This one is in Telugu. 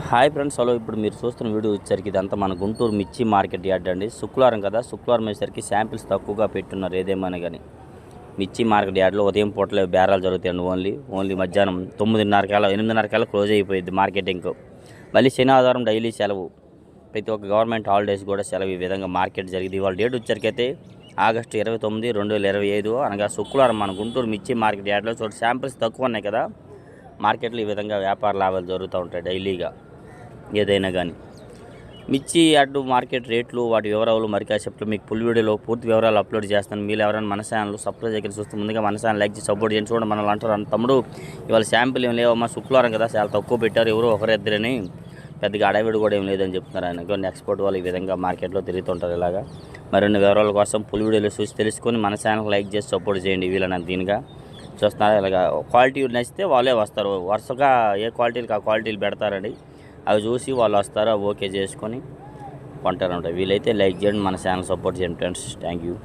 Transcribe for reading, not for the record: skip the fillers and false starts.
Hi friends, hello. ఇప్పుడు మీరు చూస్తున్న వీడియో వచ్చేసరికి ఇదంతా మన గుంటూరు మిర్చి మార్కెట్ యార్డ్ అండి. శుక్రవారం కదా, శుక్రవారం వచ్చేసరికి శాంపిల్స్ తక్కువగా పెట్టున్నారు ఏదేమని కానీ. మిర్చి మార్కెట్ యార్డ్లో ఉదయం పూటలే బేరాలు జరుగుతాయండి. ఓన్లీ మధ్యాహ్నం 9:30 8:30 క్లోజ్ అయిపోయింది మార్కెటింగ్. మళ్ళీ శని ఆధారం డైలీ సెలవు, ప్రతి ఒక్క గవర్నమెంట్ హాలిడేస్ కూడా సెలవు. ఈ విధంగా మార్కెట్ జరిగింది. ఇవాళ డేట్ వచ్చేసరికి అయితే ఆగస్టు 29, 2025 అనగా శుక్రవారం మన గుంటూరు మిర్చి మార్కెట్ యార్డ్లో చోటు శాంపిల్స్ తక్కువ ఉన్నాయి కదా. మార్కెట్లో ఈ విధంగా వ్యాపార లాభాలు జరుగుతూ ఉంటాయి డైలీగా. ఏదైనా కానీ మిర్చి యార్డు మార్కెట్ రేట్లు, వాటి వివరాలు మరి కాసేపట్లో మీకు ఫుల్ వీడియోలో పూర్తి వివరాలు అప్లోడ్ చేస్తాను. మీరు ఎవరైనా మన ఛానల్ సబ్స్క్రైబ్ దగ్గర చూస్తే ముందుగా మన ఛానల్ లైక్ చేసి సపోర్ట్ చేయండి. చూడండి, మనల్ని అంటారు అంత తమ్ముడు ఇవాళ శాంపిల్ ఏం లేవమ్మా, శుక్రవారం కదా చాలా తక్కువ పెట్టారు, ఎవరో ఒకరిద్దరని, పెద్దగా అడవిడి కూడా ఏం లేదని చెప్తున్నారు. ఆయన కొన్ని ఎక్స్పోర్ట్ వాళ్ళు ఈ విధంగా మార్కెట్లో తిరుగుతుంటారు. ఇలాగా మరిన్ని వివరాల కోసం ఫుల్ వీడియోలో చూసి తెలుసుకొని మన ఛానల్ లైక్ చేసి సపోర్ట్ చేయండి. వీళ్ళని దీనిగా చూస్తున్నారు. ఇలాగా క్వాలిటీ నచ్చితే వాళ్ళే వస్తారు, వరుసగా ఏ క్వాలిటీలకు ఆ క్వాలిటీలు పెడతారండి. అవి చూసి వాళ్ళు వస్తారు, ఓకే చేసుకొని కొంటారు. వీలైతే లైక్ చేయండి, మన ఛానల్ సపోర్ట్ చేయండి ఫ్రెండ్స్. Thank you.